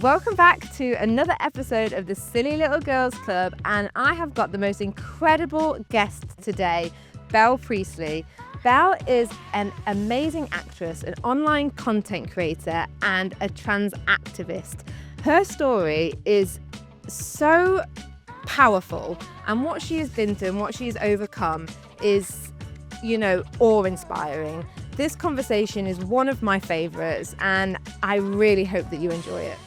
Welcome back to another episode of the Silly Little Girls Club, and I have got the most incredible guest today, Bel Priestley. Bel is an amazing actress, an online content creator, and a trans activist. Her story is so powerful, and what she has been through and what she's overcome is, awe-inspiring. This conversation is one of my favourites, and I really hope that you enjoy it.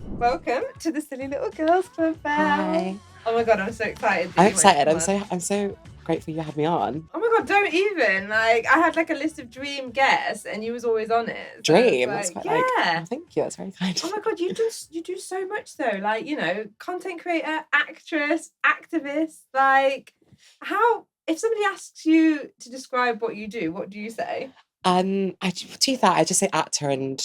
Welcome to the Silly Little Girls Club, Bel. Hi. Oh my god, I'm so excited. I'm excited. I'm so grateful you had me on. Oh my god, don't even. I had a list of dream guests, and you was always on it. So dream? That's quite yeah. Thank you. That's very kind. Oh my god, you do so much though. Content creator, actress, activist. How? If somebody asks you to describe what you do, what do you say? I just say actor and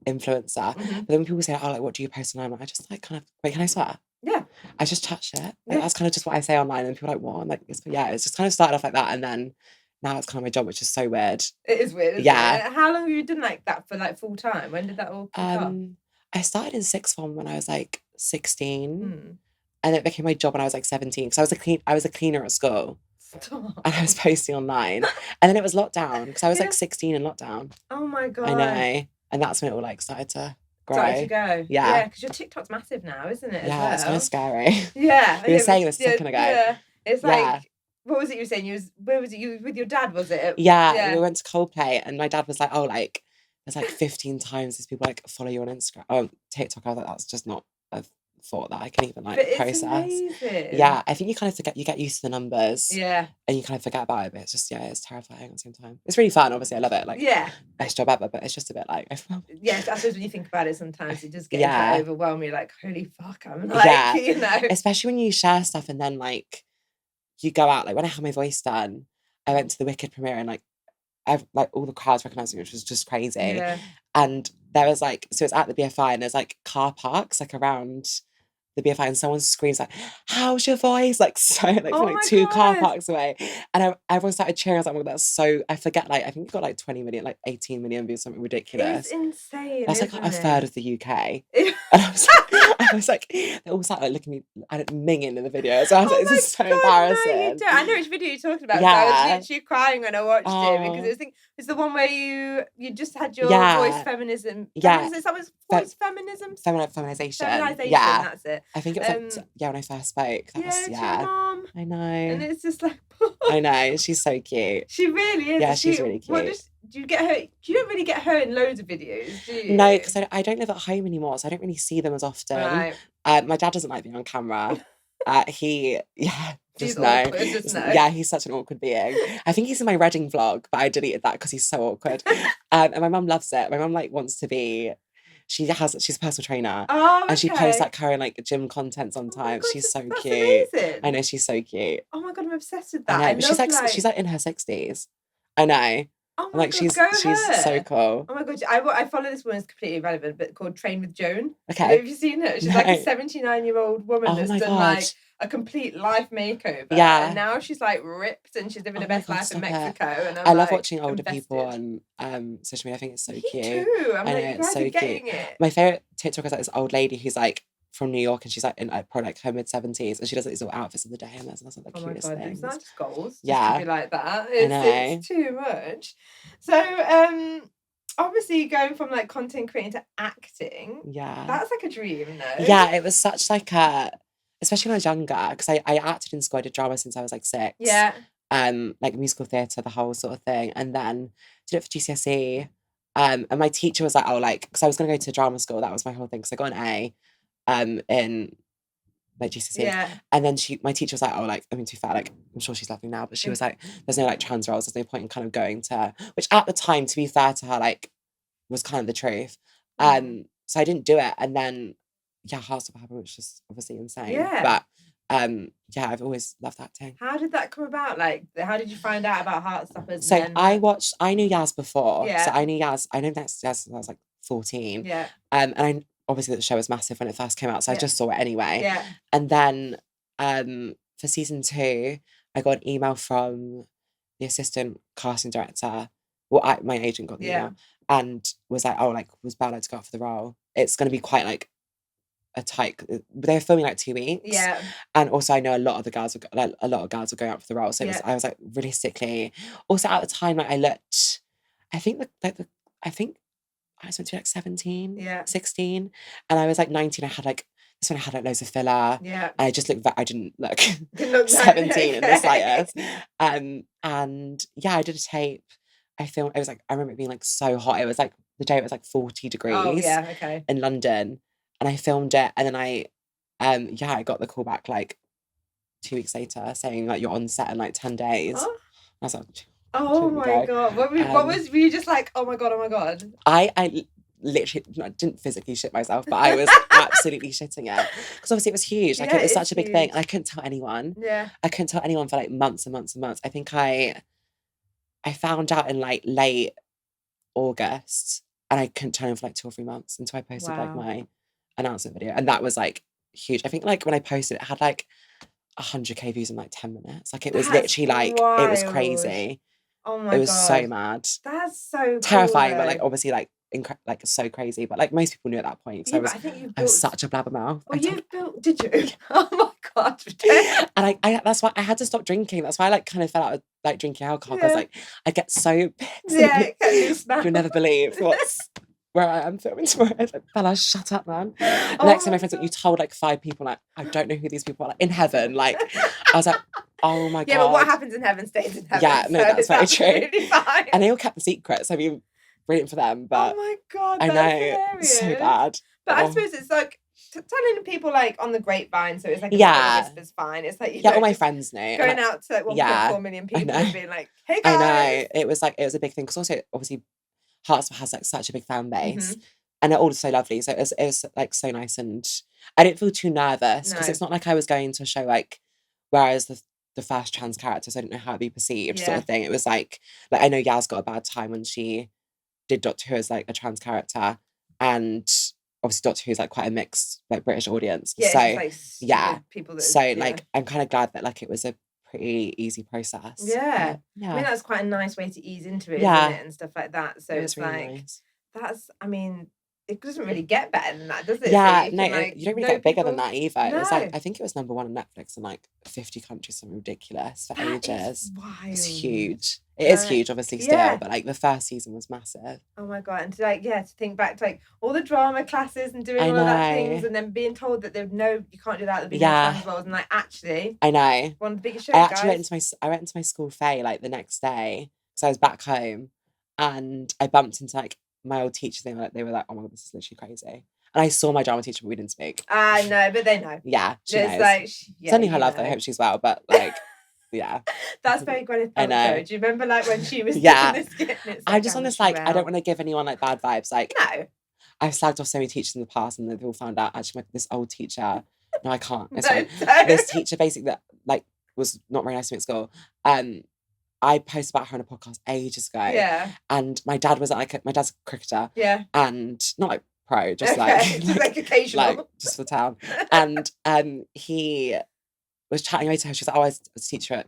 influencer. Mm-hmm. But then when people say, "Oh, what do you post online?" I just kind of wait. Can I swear? Yeah. I just touch it. Yeah. That's kind of just what I say online, and people are like, "What?" I'm like, it's just kind of started off like that, and then now it's kind of my job, which is so weird. It is weird. Isn't Yeah. it? How long have you done that for full time? When did that all kick off? I started in sixth form when I was 16, and it became my job when I was 17 because I was a cleaner at school. Stop. And I was posting online, and then it was lockdown because I was 16 in lockdown. Oh my god! I know, and that's when it all started to grow. Started to go. Yeah, because your TikTok's massive now, isn't it? Yeah, it's kind of scary. Yeah, we were saying this a second ago. Yeah, it's what was it you were saying? Where was it? You with your dad? Was it? Yeah, we went to Coldplay, and my dad was like, "Oh, there's 15 times these people follow you on Instagram, TikTok." I was like, "That's just not a thought that I can even process." Amazing. Yeah, I think you kind of forget. You get used to the numbers. Yeah, and you kind of forget about it, but it's just it's terrifying at the same time. It's really fun, obviously. I love it. Best job ever, but it's just a bit yes, I suppose when you think about it, sometimes it just gets overwhelming. You're like, holy fuck, I'm especially when you share stuff and then you go out. When I had my voice done, I went to the Wicked premiere and all the crowds recognised me, which was just crazy. Yeah. And there was so it's at the BFI and there's car parks around the BFI, and someone screams "How's your voice?" From 2 car parks away, and everyone started cheering. I was like, "Oh my god, that's so!" I forget, I think we got 20 million, 18 million views, something ridiculous. It's insane. That's a third of the UK. And I was like, they all sat looking at me minging in the video. So I was this is so embarrassing. No, you don't. I know which video you're talking about. Yeah. So I was literally crying when I watched it because it's the one where you just had your voice feminism. Yeah. Is that voice feminism? Feminization. Yeah. That's it. I think it was when I first spoke. That was, your mom. I know. And it's just I know. She's so cute. She really is. Yeah, she's really cute. Do you get her? You don't really get her in loads of videos, do you? No, because I don't live at home anymore, so I don't really see them as often. Right. My dad doesn't like being on camera. He's awkward, just no. Yeah, he's such an awkward being. I think he's in my Reading vlog, but I deleted that because he's so awkward. And my mum loves it. My mum wants to be. She's a personal trainer. Oh, okay. And she posts her in gym content sometimes. God, she's so that's cute. Amazing. I know, she's so cute. Oh my god, I'm obsessed with that. I know, but she's in her 60s. I know. Oh my god, she's so cool. Oh my god, I follow this woman, it's completely irrelevant, but called Train with Joan. Okay. Have you seen her? She's a 79-year-old woman that's done a complete life makeover. Yeah. And now she's ripped and she's living her best life in Mexico. And I love watching older people on social media. I think it's so cute. Me too. I'm you guys are getting it. My favourite TikTok is this old lady who's from New York, and she's in probably her mid-70s, and she does these little outfits of the day, and that's the cutest thing. It's not just goals. Yeah. To be like that. It's too much. So obviously going from content creating to acting. Yeah. That's a dream, though. Yeah, it was such especially when I was younger, because I acted in school. I did drama since I was 6. Yeah. Musical theatre, the whole sort of thing, and then did it for GCSE. And my teacher was because I was going to go to drama school. That was my whole thing, because I got an A. In GCSE. Yeah. And then my teacher was to be fair, I'm sure she's laughing now, but she was there's no trans roles, there's no point in kind of going to, which at the time, to be fair to her, was kind of the truth. So I didn't do it, and then Heartstopper happened, which is obviously insane. Yeah. But I've always loved acting. How did that come about? How did you find out about Heartstoppers? So I knew Yaz before. Yeah. So I knew Yaz since I was 14. Yeah. And obviously the show was massive when it first came out, so I just saw it anyway. Yeah. And then for season 2, I got an email from the assistant casting director, my agent got the Yeah. email and was like, oh, like, was Bel to go out for the role? It's going to be quite like a tight. They were filming like 2 weeks. Yeah. And also, I know a lot of girls were going out for the role. So I was like, realistically. Also, at the time, like I looked, I think I was meant to be like 17, 16, and I was like 19. I had like loads of filler. Yeah. And I didn't look 17 in the slightest. And yeah, I did a tape. I remember it being like so hot. It was like the day it was like 40 degrees. Oh, yeah, okay. In London. And I filmed it, and then I got the call back like 2 weeks later saying like you're on set in like 10 days. Oh. I was like, oh my God. Were you just like, oh my God? I literally didn't physically shit myself, but I was absolutely shitting it. Because obviously it was huge. Like it was such a big thing. And I couldn't tell anyone. Yeah. I couldn't tell anyone for like months and months and months. I think I found out in like late August, and I couldn't tell anyone for like 2 or 3 months until I posted like my announcement video. And that was like huge. I think like when I posted it had like 100k views in like 10 minutes. Like it was literally like wild. It was crazy. Oh my God. It was so mad. That's so terrifying, cool, but like obviously like so crazy. But like most people knew at that point. So I was such a blabbermouth. Well, did you? Oh my God. And I that's why I had to stop drinking. That's why I like kind of fell out of like drinking alcohol, because like I get so pissed. Yeah, you'll never believe where I am filming tomorrow. It's like, Bella, shut up, man. Next time my friends like, you told like 5 people, like, I don't know who these people are, like, in heaven. Like, I was like, oh my God. Yeah, but what happens in heaven stays in heaven. Yeah, no, that's very true. Fine. And they all kept the secrets. I mean, brilliant for them, but oh my God, I know, hilarious. so bad. But I suppose it's like telling people like on the grapevine, so it's like a whisper's fine. It's like all my friends know. Going out to like 1.4 million people and being like, hey guys. I know. It was a big thing, because also obviously Heartstopper has like such a big fan base. And they're all so lovely. So it was like so nice, and I didn't feel too nervous, because it's not like I was going to a show like, whereas the first trans character, so I didn't know how it'd be perceived, sort of thing. It was like I know Yaz got a bad time when she did Doctor Who as like a trans character, and obviously Doctor Who is like quite a mixed like British audience. Yeah, so like, people that, like I'm kind of glad that like it was a pretty easy process. Yeah. Yeah. I mean, that's quite a nice way to ease into it, isn't it, and stuff like that. So it's really like nice. that's, I mean, it doesn't really get better than that, does it? Yeah, so you no, can, you don't really get bigger than that either. No. It was like, I think it was #1 on Netflix in like 50 countries, something ridiculous for ages. Wild. It's huge. It is huge, obviously, still, but like the first season was massive. Oh my God. And to think back to like all the drama classes and doing all of that things, and then being told that you can't do that at the beginning of trans roles, and like actually I know. One of the biggest shows. I went into my school fair like the next day, because I was back home, and I bumped into like my old teachers. They were like, oh my God, this is literally crazy. And I saw my drama teacher, but we didn't speak. I know, but they know. Yeah, she knows. Like, sending her love, though. I hope she's well, but like, yeah. That's very Gwyneth Paltrow. I know. Do you remember like when she was doing this skit? I'm just on this like, I don't want to give anyone like bad vibes. Like, no. I've slagged off so many teachers in the past, and they've all found out actually this old teacher. No, I can't. This teacher basically that like was not very nice to me at school. I posted about her on a podcast ages ago. Yeah. And my dad was my dad's a cricketer. Yeah. And not like pro, just like occasional. Like just for town. And he was chatting away to her. She was like, oh, I was a teacher at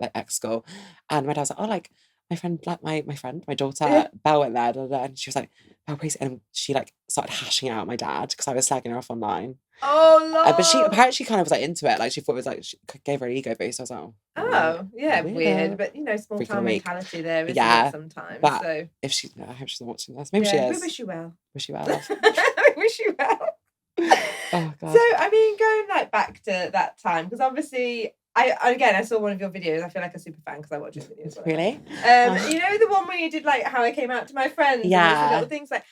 like X school. And my dad was like, oh, like my friend, like my daughter, Bel went there, and she was like, Bel Priestley, and she like started hashing out my dad because I was slagging her off online. Oh Lord. But she apparently kind of was like into it. Like she thought it was like she gave her an ego boost. I was like, oh yeah, weird. But small town mentality there, isn't it, sometimes? But so if she, I hope she's not watching this. Maybe she is. We wish you well. Wish you well. I wish you well. Oh God. So I mean, going like back to that time, because obviously I saw one of your videos. I feel like a super fan because I watch your videos. Really? You know the one where you did like how I came out to my friends. Yeah. And little things like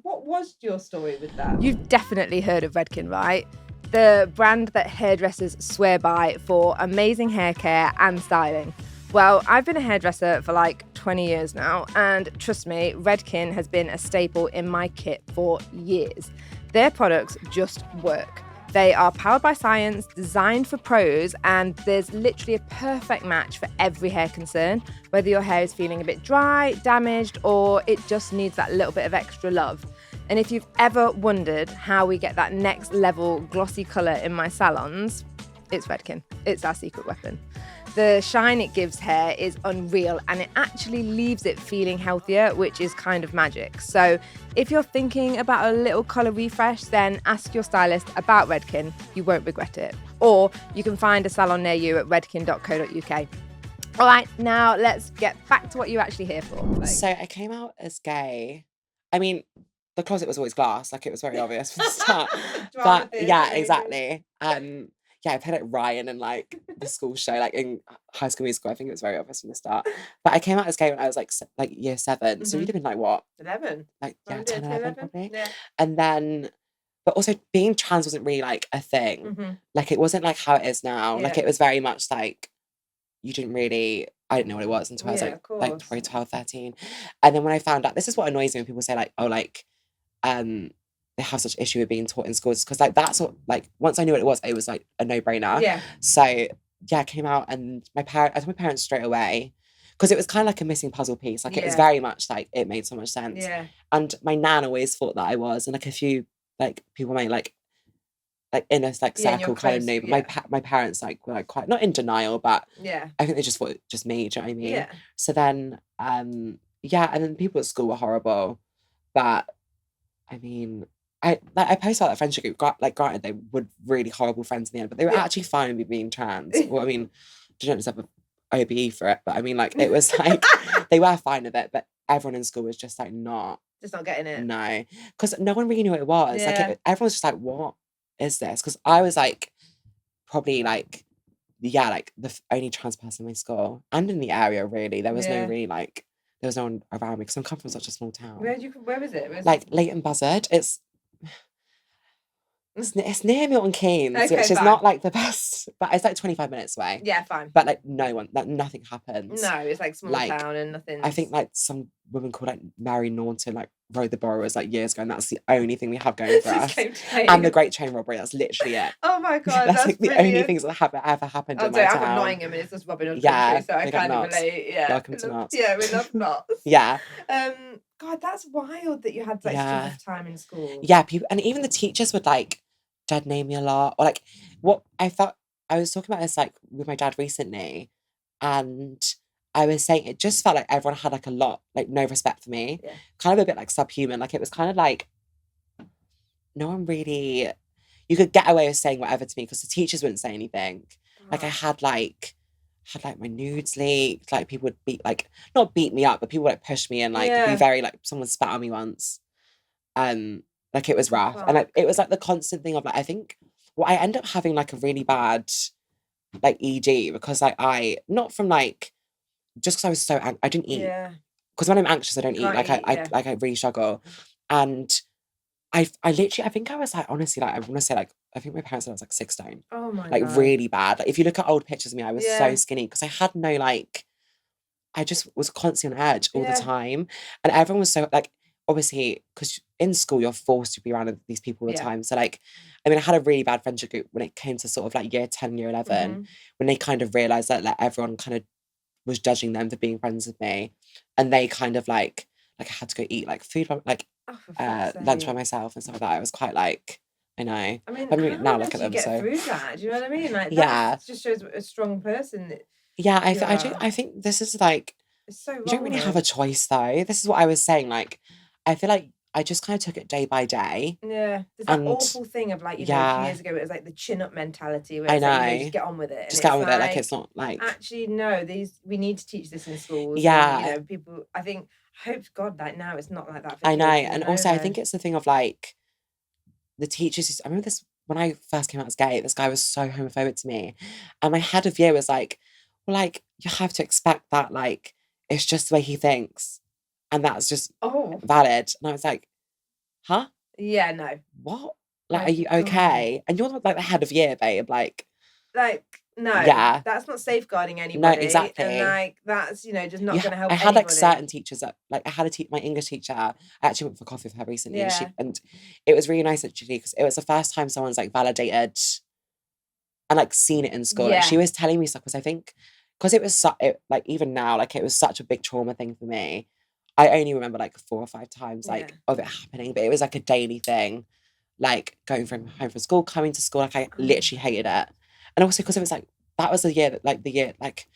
what was your story with that? You've definitely heard of Redken, right? The brand that hairdressers swear by for amazing hair care and styling. Well, I've been a hairdresser for like 20 years now, and trust me, Redken has been a staple in my kit for years. Their products just work. They are powered by science, designed for pros, and there's literally a perfect match for every hair concern, whether your hair is feeling a bit dry, damaged, or it just needs that little bit of extra love. And if you've ever wondered how we get that next level glossy colour in my salons, it's Redken. It's our secret weapon. The shine it gives hair is unreal, and it actually leaves it feeling healthier, which is kind of magic. So if you're thinking about a little colour refresh, then ask your stylist about Redken. You won't regret it. Or you can find a salon near you at redken.co.uk. All right, now let's get back to what you're actually here for. So I came out as gay. I mean, the closet was always glass, like it was very obvious from the start. But yeah, exactly. Yeah, I played like Ryan in like the school show, like in High School Musical. I think it was very obvious from the start. But I came out as gay when I was like year 7. So you'd have been like what? 11. Like yeah, 10, 10, 11 probably. Yeah. And then, but also being trans wasn't really like a thing. Like it wasn't like how it is now. Like it was very much like you didn't really, I didn't know what it was until I was like probably 12, 13. And then when I found out, this is what annoys me when people say like, oh, like, they have such issue with being taught in schools, because like that's what, like once I knew what it was like a no-brainer. Yeah. So yeah, I came out and I told my parents straight away, because it was kind of like a missing puzzle piece. Like it was very much like, it made so much sense. Yeah. And my nan always thought that I was, and like a few like people made like in a like circle kind of knew, but my parents like were like quite not in denial, but I think they just thought it just me, do you know what I mean? Yeah. So then yeah, and then people at school were horrible, but I mean I posted out that friendship group, like granted they were really horrible friends in the end, but they were actually fine with me being trans. Well, I mean, didn't deserve an OBE for it, but I mean like it was like they were fine with it, but everyone in school was just like not getting it. No, because no one really knew what it was. Yeah. Like everyone was just like, what is this? Because I was like probably like like the only trans person in my school and in the area really. There was no really like there was no one around me, because I'm come from such a small town. Where was it? Like Leighton Buzzard. It's near Milton Keynes, which is not like the best, but it's like 25 minutes away. Yeah, fine. But like nothing happens. No, it's like small town and nothing. I think like some woman called like Mary Norton like rode the Borrowers like years ago, and that's the only thing we have going for us. And the Great Chain Robbery, that's literally it. Oh my god, that's like the only things that have ever happened in my town. I'm Nottingham and it's just Robin Hood country, so I kind of relate. Yeah. Welcome to Knots. Yeah, we love Knots. Yeah. God, that's wild that you had like such a tough time in school. Yeah, people, and even the teachers would like dead name me a lot, or like what I felt. I was talking about this like with my dad recently, and I was saying it just felt like everyone had like a lot, like no respect for me, kind of a bit like subhuman. Like it was kind of like no one really, you could get away with saying whatever to me because the teachers wouldn't say anything. Like I had like my nudes leaked, like people would not beat me up, but people would like push me and like be very like, someone spat on me once. Like it was rough. And like it was like the constant thing of like, I think I ended up having like a really bad like ED, because like I, not from like, just because I was so I didn't eat. Because when I'm anxious I don't eat. I really struggle. And I literally, I think I was like, honestly, like I want to say like, I think my parents said I was like 6 stone. Oh my God. God. Really bad. Like if you look at old pictures of me, I was so skinny because I had no like, I just was constantly on edge all the time. And everyone was so like, obviously, because in school you're forced to be around these people all the time. So like, I mean, I had a really bad friendship group when it came to sort of like year 10, year 11, when they kind of realised that like everyone kind of was judging them for being friends with me. And they kind of like I had to go eat like food, like lunch by myself and stuff like that. I was quite like, I know. I mean, now look at them. Get So through that? Do you know what I mean? Like, that just shows a strong person. I think this is like, it's so wrong, you don't really have a choice though. This is what I was saying. Like, I feel like I just kind of took it day by day. Yeah, there's that awful thing of like, you know, a few years ago it was like the chin up mentality. Where it's like, just get on with it. Just get on with it. Like it's not like, actually no. We need to teach this in schools. Yeah, and, you know, people. I hope to God that now it's not like that. I know, and also I think it's the thing of like the teachers. I remember this when I first came out as gay. This guy was so homophobic to me, and my head of year was like, well, like you have to expect that. Like it's just the way he thinks. And that's just valid. And I was like, huh? Yeah, no. What? Like, are you okay? And you're not like the head of year, babe. Like, no. Yeah. That's not safeguarding anybody. No, exactly. And like, that's, you know, just not going to help I had anybody. like certain teachers that, like, I had my English teacher. I actually went for coffee with her recently. And it was really nice actually, because it was the first time someone's like validated and like seen it in school. Like, she was telling me stuff, because I think, because it was like, even now, like, it was such a big trauma thing for me. I only remember like 4 or 5 times like of it happening, but it was like a daily thing, like going home from school, coming to school. Like I literally hated it, and also because it was like that was the year, like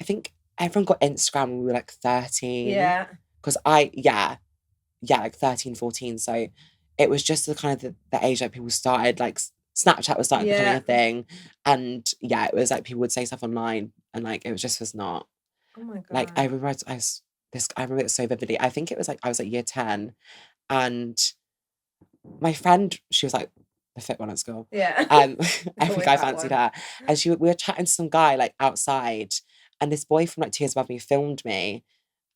I think everyone got Instagram when we were like 13. Yeah. Because like 13, 14. So it was just the kind of the age that people started, like Snapchat was starting becoming a thing. And yeah, it was like people would say stuff online and like it was not. Oh my God. Like I remember I remember it so vividly. I think it was like I was like year 10 and my friend, she was like the fit one at school. Yeah. Every guy fancied her. And we were chatting to some guy like outside and this boy from like 2 years above me filmed me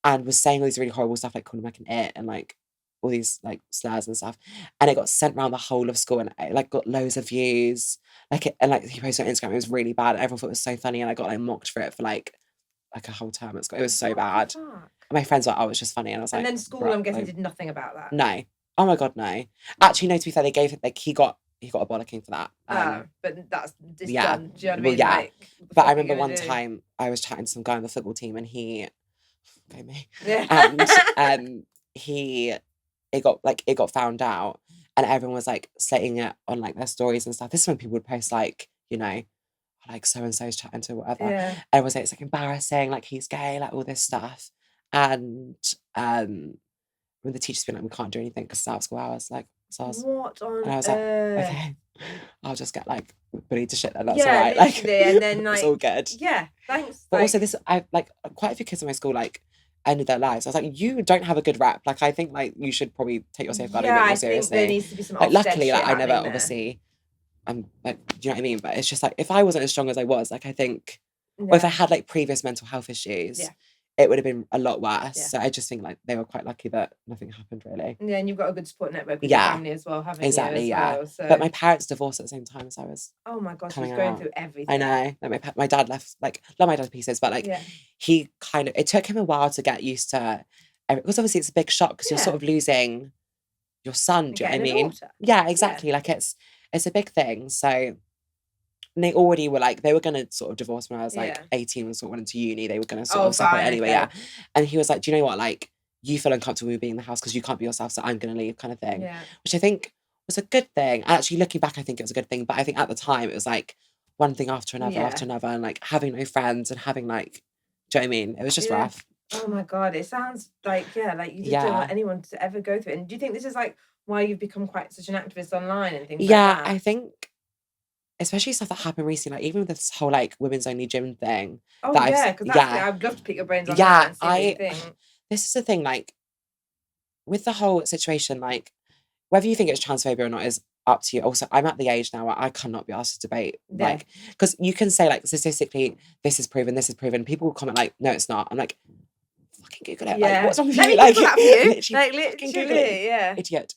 and was saying all these really horrible stuff like calling him like an it and like all these like slurs and stuff. And it got sent around the whole of school and it like got loads of views. And he posted on Instagram, it was really bad. Everyone thought it was so funny and I got like mocked for it for like a whole term at school. It was so bad. And my friends were like, oh, it's just funny. And I was like, and then school, I'm guessing, did nothing about that. No. Oh my God, no. Actually, no, to be fair, they gave it like he got a bollocking for that. But that's just yeah. done. Do you know what I mean? Well, yeah. Like, but I remember one time I was chatting to some guy on the football team and he me. Yeah. And it got found out and everyone was like slating it on like their stories and stuff. This is when people would post like, you know, like so and so's chatting to whatever. Yeah. And it was like it's like embarrassing, like he's gay, like all this stuff. And when the teacher's been like, we can't do anything because it's out of school hours, like so I was, what on and I was earth? like, okay, I'll just get like bullied to shit then, that's Yeah, alright. Like and then like it's all good. Yeah, thanks. But like, also this I like quite a few kids in my school like ended their lives. I was like, you don't have a good rep. Like I think like you should probably take your safeguarding a bit more seriously. Think there needs to be some like luckily like I never there. obviously I'm like, do you know what I mean? But it's just like if I wasn't as strong as I was, like I think or if I had like previous mental health issues, it would have been a lot worse. So I just think like they were quite lucky that nothing happened really. Yeah, and you've got a good support network with your family as well, haven't exactly, you? Yeah. Well, so. But my parents divorced at the same time as I was. Oh my gosh, he's going through everything. I know. Like my dad left, like love my dad to pieces, but like he kind of it took him a while to get used to because obviously it's a big shock because you're sort of losing your son, do you know what I mean? Yeah, exactly. Like it's a big thing. So and they already were like they were gonna sort of divorce when I was like 18 and sort of went into uni. They were gonna sort of separate anyway, And he was like, do you know what? Like you feel uncomfortable with being in the house because you can't be yourself, so I'm gonna leave, kind of thing. Yeah. Which I think was a good thing. And actually looking back, I think it was a good thing. But I think at the time it was like one thing after another, and like having no friends and having like, do you know what I mean? It was just rough. Oh my God, it sounds like like you just don't want anyone to ever go through it. And do you think this is like why you've become quite such an activist online and things like that? Yeah, I think especially stuff that happened recently, like even with this whole like women's only gym thing. Oh yeah, because I'd love to pick your brains on that and see what you think. This is the thing, like with the whole situation, like whether you think it's transphobia or not is up to you. Also, I'm at the age now where I cannot be asked to debate, like because you can say like statistically this is proven. People will comment like, no, it's not. I'm like, fucking Google it. Like, what's wrong with you? Like, literally, idiot.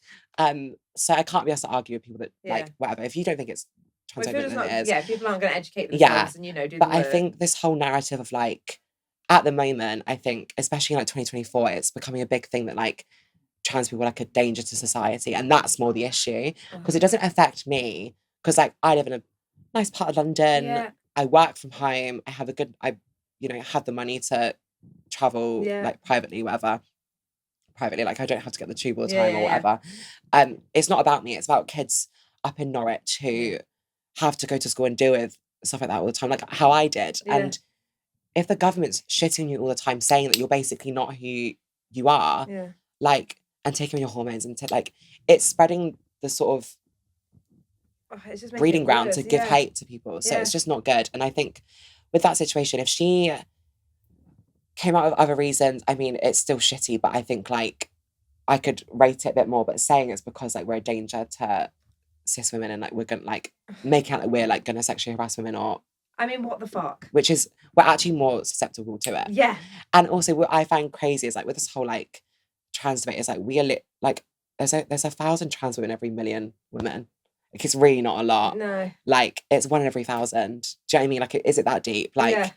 So I can't be asked to argue with people that like whatever. If you don't think it's transphobic, then it is. Yeah, people aren't going to educate themselves and do. But I think this whole narrative of like, at the moment, I think especially in like 2024, it's becoming a big thing that like trans people are like a danger to society, and that's more the issue because it doesn't affect me because like I live in a nice part of London. I work from home. I have have the money to travel like privately, whatever. Privately, like I don't have to get the tube all the time or whatever. It's not about me. It's about kids up in Norwich who have to go to school and deal with stuff like that all the time, like how I did. And if the government's shitting you all the time, saying that you're basically not who you are, like, and taking your hormones and like, it's spreading the sort of breeding ground to give hate to people. So it's just not good. And I think with that situation, if she came out with other reasons, I mean, it's still shitty, but I think like I could rate it a bit more, but saying it's because like we're a danger to cis women and like we're gonna like make out like we're like gonna sexually harass women or I mean, what the fuck? Which is we're actually more susceptible to it. Yeah. And also what I find crazy is like with this whole like trans debate is like we are like there's 1,000 trans women every million women. Like it's really not a lot. No. Like it's 1 in every 1,000. Do you know what I mean? Like is it that deep? Like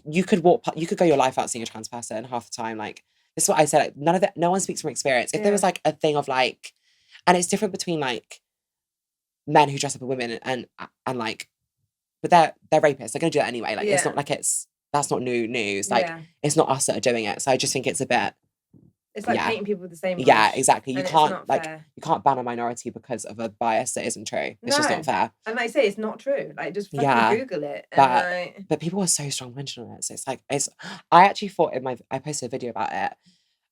you could go your life out seeing a trans person half the time. Like this is what I said. Like no one speaks from experience. If there was like a thing of like, and it's different between like men who dress up as women and like, but they're rapists. They're gonna do that anyway. Like it's not like that's not new news. Like it's not us that are doing it. So I just think it's a bit It's like Yeah. painting people with the same brush. Yeah, exactly. You and it's not can't fair. you can't ban a minority because of a bias that isn't true. It's just No. not fair. And like I say, it's not true. Like, just fucking Yeah, Google it. And But people are so strong-minded on it. So it's like I actually thought I posted a video about it.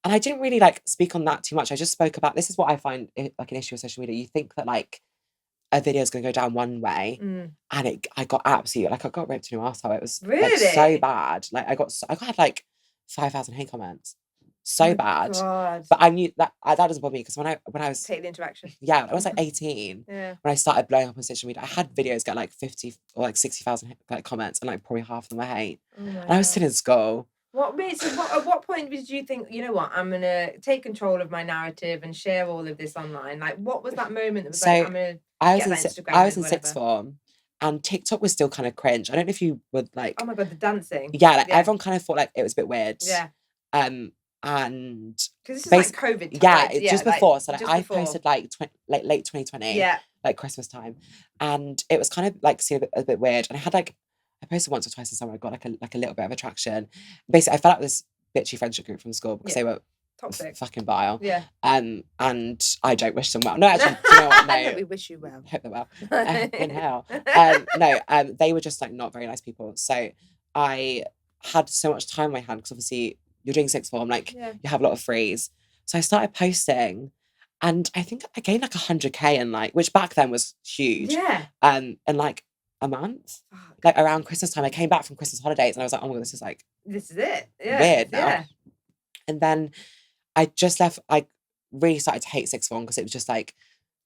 And I didn't really like speak on that too much. I just spoke about this is what I find like an issue with social media. You think that like a video is going to go down one way, and I got absolutely like I got ripped a new arsehole. It was like, so bad. Like I had like 5,000 hate comments. So bad. God. But I knew that doesn't bother me because when I was Take the interaction. yeah, I was like 18 Yeah. when I started blowing up on social media. I had videos get like 50 or like 60,000 like comments, and like probably half of them were hate. Oh my And I was God. still in school. At what point did you think, you know what, I'm gonna take control of my narrative and share all of this online? Like, what was that moment that was like, I'm gonna get that Instagram? I was in sixth form, and TikTok was still kind of cringe. I don't know if you would like. Oh my God, the dancing. Yeah, like everyone kind of thought like it was a bit weird. Yeah. And because this is like COVID time. Yeah, it's just before. So like just I before. posted like late 2020. Yeah. Like Christmas time, and it was kind of like seen a bit weird. And I had like I posted once or twice in summer. I got like a little bit of attraction. Basically, I fell out with this bitchy friendship group from school because they were toxic, fucking vile. Yeah. And I don't wish them well. No, actually, do you know what? No, we wish you well. Hope they're well. In hell. They were just like not very nice people. So I had so much time in my hand because obviously you're doing sixth form, like you have a lot of frees. So I started posting, and I think I gained like 100k in like, which back then was huge. Yeah. In like a month. Fuck. Like around Christmas time, I came back from Christmas holidays, and I was like, oh my God, this is it. Yeah. Weird now. Yeah. And then I just left. I really started to hate sixth form because it was just like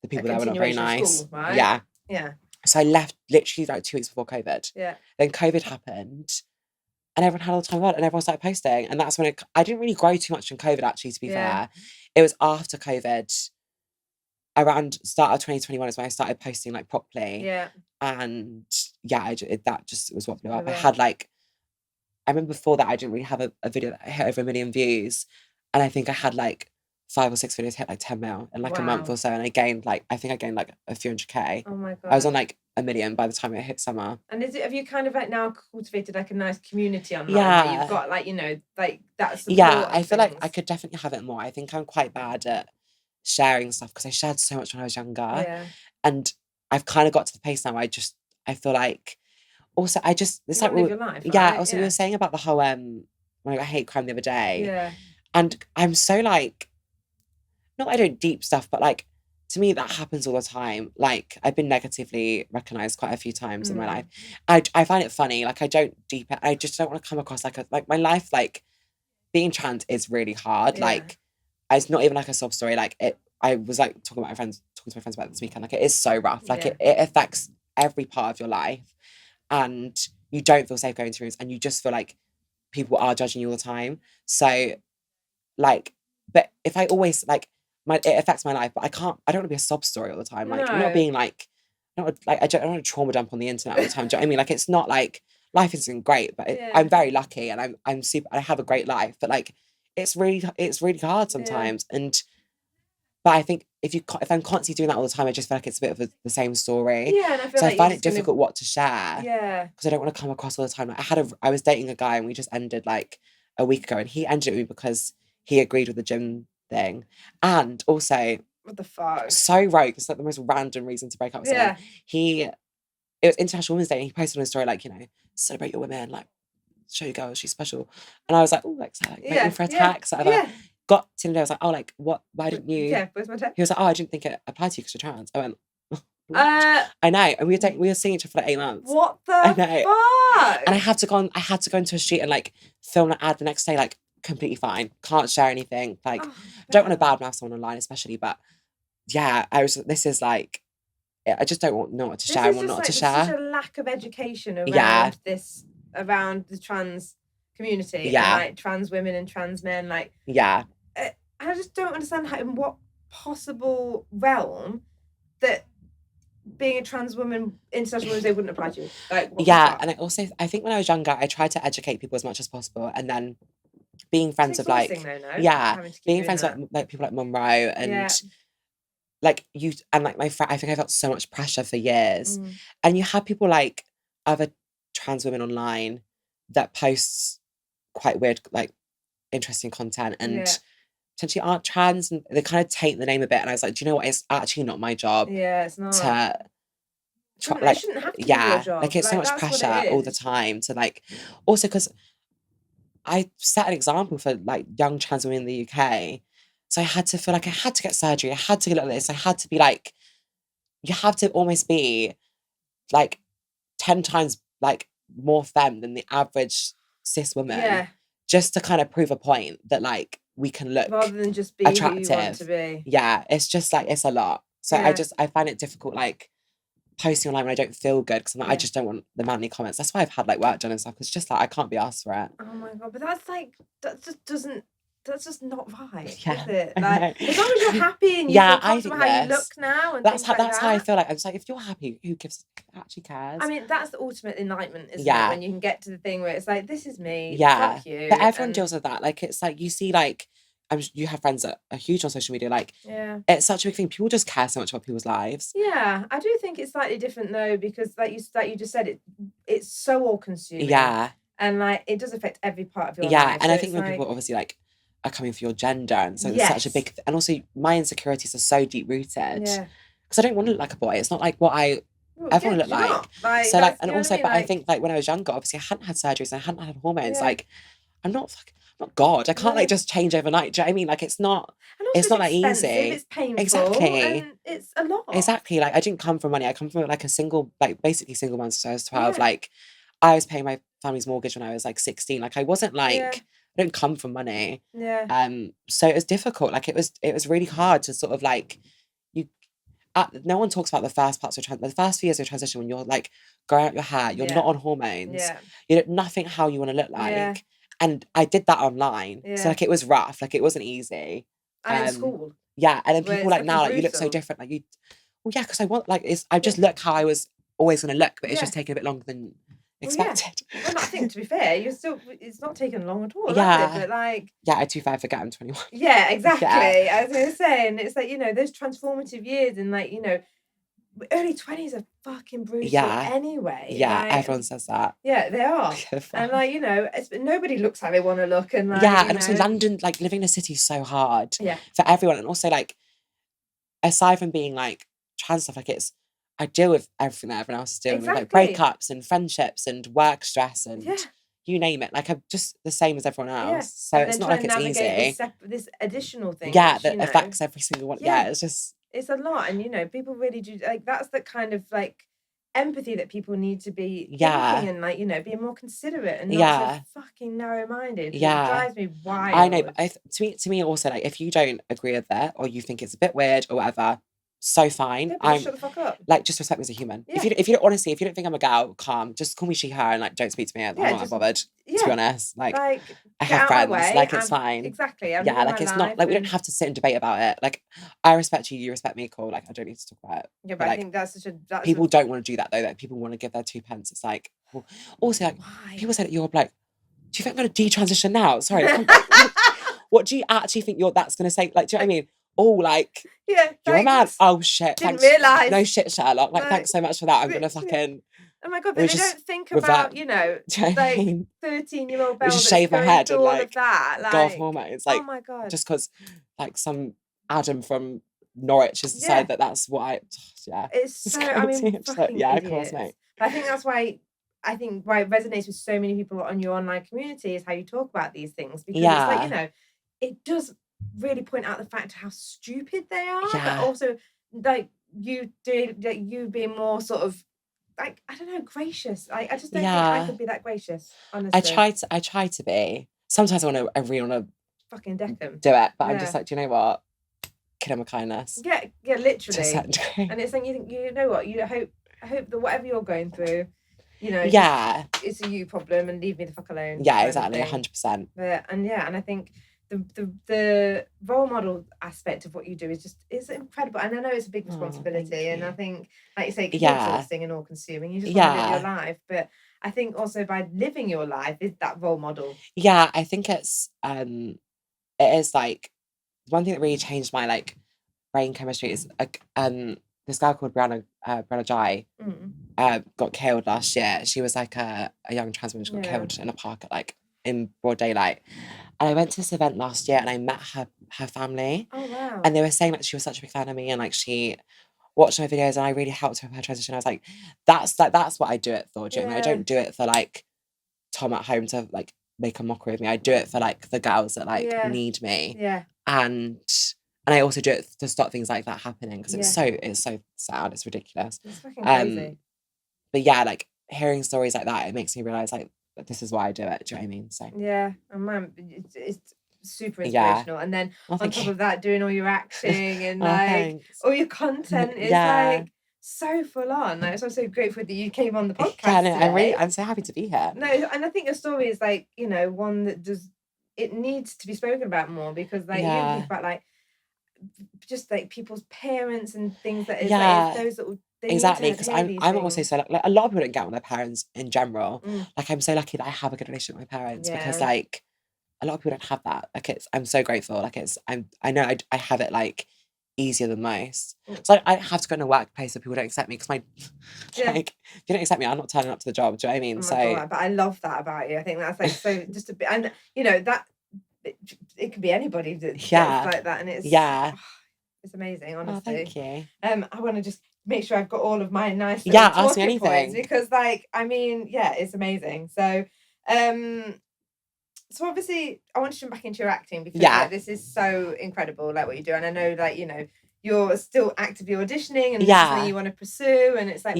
the people there were not very nice. School, right? Yeah. Yeah. So I left literally like 2 weeks before COVID. Yeah. Then COVID happened, and everyone had all the time on, and everyone started posting, and that's when I didn't really grow too much in COVID. Actually, to be fair, it was after COVID, around start of 2021 is when I started posting like properly. Yeah. And yeah, that just was what blew up. Yeah. I had like, I remember before that I didn't really have a video that hit over 1 million views, and I think I had like 5 or 6 videos hit like 10 mil in like a month or so, and I gained like a few 100k. Oh my God. I was on like 1 million by the time it hit summer. And have you kind of like now cultivated like a nice community online? Yeah. Where you've got like, you know, like that support. Yeah, I feel like things? I could definitely have it more. I think I'm quite bad at sharing stuff because I shared so much when I was younger. Yeah. And I've kind of got to the place now I feel like also it's like live your life, yeah, right? also we were saying about the whole when I got hate crime the other day. Yeah. And I'm so like, not that I don't deep stuff, but like to me that happens all the time. Like I've been negatively recognized quite a few times in my life. I find it funny. Like I don't deep it. I just don't want to come across like my life, like being trans is really hard. Yeah. Like it's not even like a sob story. Like I was like talking to my friends about it this weekend. Like it is so rough. Like it affects every part of your life, and you don't feel safe going to rooms, and you just feel like people are judging you all the time. So like, but if I always like it affects my life, but I don't want to be a sob story all the time. Like I'm not being like, I don't want to trauma dump on the internet all the time. Do you know what I mean? Like it's not like life isn't great, but I'm very lucky, and I'm super. I have a great life, but like it's really hard sometimes. And but I think if I'm constantly doing that all the time, I just feel like it's a bit of the same story. Yeah, and I feel so like I find it difficult what to share. Yeah, because I don't want to come across all the time. Like I was dating a guy, and we just ended like a week ago, and he ended it with me because he agreed with the gym thing, and also what the fuck, so rogue. It's like the most random reason to break up with someone. It was International Women's Day, and he posted on his story like, you know, celebrate your women, like show your girls she's special. And I was like, oh, like make me for a tax. Got to the day, I was like, oh, like what? Why didn't you? Yeah, where's my text? He was like, oh, I didn't think it applied to you because you're trans. I went, I know, and we were seeing each other for like 8 months. What the fuck? And I had to go into a street and like film an ad the next day, like completely fine. Can't share anything. Like don't want to badmouth someone online, especially. But yeah, this is like, I just don't know what to share and what not to share. There's such a lack of education around around the trans community. Yeah. And like trans women and trans men. Like I just don't understand how, in what possible realm that being a trans woman, International Women's Day wouldn't apply to you. Like, and I think when I was younger, I tried to educate people as much as possible, and then being friends with like being friends with like people like Monroe and like you and like my friend. I think I felt so much pressure for years, and you have people like other trans women online that posts quite weird, like interesting content, and potentially aren't trans, and they kind of taint the name a bit. And I was like, do you know what? It's actually not my job Yeah, it's not. to try, It like, shouldn't have to be yeah, your job. like it's so much that's what pressure it all the is. time to like, also because I set an example for like young trans women in the UK. So I had to feel like I had to get surgery. I had to look at this. I had to be like, you have to almost be like 10 times like more femme than the average cis woman. Yeah. Just to kind of prove a point that like we can look rather than just be attractive. who you want to be. Yeah, it's just like, it's a lot. So Yeah. I find it difficult like posting online when I don't feel good, because I just don't want the manly comments. That's why I've had like work done and stuff. It's just like I can't be asked for it. Oh my god, but that's like, that's just not right, is Yeah, it? I Like, know. as long as you're happy and you Yeah, feel I comfortable think how you this. look now and That's things how like that's how I that. feel like. I'm just like, if you're happy, who actually cares? I mean, that's the ultimate enlightenment, isn't Yeah. it? When you can get to the thing where it's like, this is me, Yeah, fuck you. but everyone and- deals with that. Like, it's like you see, like, you have friends that are huge on social media. Like, Yeah. it's such a big thing. People just care so much about people's lives. Yeah, I do think it's slightly different though, because like you just said, it's so all consuming. Yeah, And like it does affect every part of your yeah, life. and So I think it's when like, people obviously like are coming for your gender, and so it's such a Yes. big, and also my insecurities are so deep rooted. yeah. Because I don't want to look like a boy. It's not like what I Well, ever yeah, want to look you're like. not. Like, So like, that's- and you know what also, I mean? but I Like, think like when I was younger, obviously I hadn't had surgeries, and I hadn't had hormones. Yeah. Like, I'm not God. I can't No. like just change overnight. Do you know what I mean? Like, it's not. and also It's not that expensive, easy. it's painful, Exactly. and it's a lot. Exactly. Like, I didn't come from money. I come from like a single, like basically single mom since I was 12. Yeah. Like, I was paying my family's mortgage when I was like 16. Like, I wasn't like, Yeah. I don't come from money. Yeah. So it was difficult. Like, it was really hard to sort of like, no one talks about the first parts of the first few years of transition, when you're like growing out your hair, you're Yeah. not on hormones, Yeah. you know nothing how you want to look like. Yeah. And I did that online. So Yeah. like it was rough, like it wasn't easy. And in school. Yeah, and then Where people it's like now, fucking like you look so brutal. different. Like well, yeah, because I want like I just look how I was always gonna look, but it's Yeah. just taking a bit longer than Well, yeah. expected. Well, I think to be fair, it's not taken long at all, has Yeah. it? But like, Yeah, I too fair forget I'm 21. yeah, exactly. I was gonna say, and it's like, those transformative years, and like, early 20s are fucking brutal Yeah. anyway. Yeah, like, everyone says that. Yeah, they are. And like, nobody looks how they want to look, and like, yeah, and also London, like living in a city is so hard Yeah. for everyone. And also like, aside from being like trans stuff, like I deal with everything that everyone else is dealing with, like Exactly. breakups and friendships and work stress and Yeah. you name it. Like, I'm just the same as everyone Yeah. else. So And it's then not like trying it's to navigate easy. this additional thing. Yeah, which, that affects every single one. Yeah. Yeah, it's just it's a lot, and people really do, like, that's the kind of like empathy that people need to be Yeah. thinking, and like, being more considerate and not Yeah. so fucking narrow-minded. Yeah. It drives me wild. I know, but to me also, like, if you don't agree with it or you think it's a bit weird or whatever, so fine. Yeah, but shut the fuck up. Like, just respect me as a human. Yeah. If you don't, honestly, if you don't think I'm a girl, calm. Just call me she, her, and like don't speak to me. I'm not just- bothered. To be Yeah. honest, like Like, I get have out my friends. way, Like, it's fine. Exactly. I'm Yeah, living like my it's not life, like we don't and- have to sit and debate about it. Like, I respect you, you respect me, cool. Like, I don't need to talk about it. Yeah, But, but I like, think that's people don't want to do that though. Like, people want to give their 2 pence. It's like, well, also like Why? people say that you're like, do you think I'm gonna detransition now? Sorry. What do you actually think that's gonna say? Like, do you know what I mean? Oh, like, Yeah, you're a man. thanks. Oh shit. Didn't Thanks. realise. No shit, Sherlock. Like, Like, thanks so much for that. I'm gonna literally. fucking Oh my god, we but they just don't think revert. about, Do you know what I like mean? 13-year-old We Belle just that's shave my going head through and all like of that. go off Like, hormones. oh Like, my god. just because like some Adam from Norwich has decided that that's what yeah. It's It's so, I crazy. mean, It's like, fucking yeah, of idiots. course, mate. But I think that's why it resonates with so many people on your online community is how you talk about these things, because it's Yeah. like, it does really point out the fact of how stupid they are, Yeah. but also like you being more sort of like, I don't know, gracious. I just don't think I Yeah. could be that gracious, honestly. I try to be. Sometimes I really want to fucking deck 'em. do it, but I'm Yeah. just like, do you know what? Kill him with kindness. Yeah, To a literally. certain degree. And it's like, you think, you know what? I hope that whatever you're going through, Yeah. it's a you problem, and leave me the fuck alone. Yeah, kind of exactly. thing. 100%. And I think the role model aspect of what you do is incredible, and I know it's a big responsibility, thank and I you. think, like you say, it's Yeah. exhausting and all consuming. You just want to live Yeah. your life, but I think also by living your life is that role model. Yeah, I think it is like one thing that really changed my like brain chemistry is this girl called Brianna Jai got killed last year. She was like a young trans woman. She got Yeah. killed in a park at like in broad daylight. And I went to this event last year and I met her family. Oh wow. And they were saying that she was such a big fan of me and like she watched my videos and I really helped her with her transition. I was like, that's what I do it for. Do you know what I mean? I don't do it for like Tom at home to like make a mockery of me. I do it for like the girls that like need me. Yeah. And I also do it to stop things like that happening because it's so sad. It's ridiculous. It's fucking crazy. But yeah, like hearing stories like that, it makes me realise like this is why I do it. Do you know what I mean? So yeah, and man, it's super inspirational. And then on top of that, doing all your acting and like all your content is like so full on. Like, so I'm so grateful that you came on the podcast. Yeah, no, today. I'm so happy to be here. No, and I think your story is like, you know, one that it needs to be spoken about more because like you think about like just like people's parents and things that is like, those that exactly, because I'm also so like a lot of people don't get on their parents in general. Like I'm so lucky that I have a good relationship with my parents because like a lot of people don't have that. Like I'm so grateful. Like I know I have it like easier than most. So I have to go in a workplace where people don't accept me because like if you don't accept me, I'm not turning up to the job. Do you know what I mean? God, but I love that about you. I think that's like so just a bit, and you know that it could be anybody that gets like that, and it's it's amazing, honestly. Oh, thank you. I want to just make sure I've got all of my nice ask me anything points because like I mean it's amazing. So so obviously I want to jump back into your acting because like, this is so incredible like what you do, and I know like you know you're still actively auditioning and this is something you want to pursue, and it's like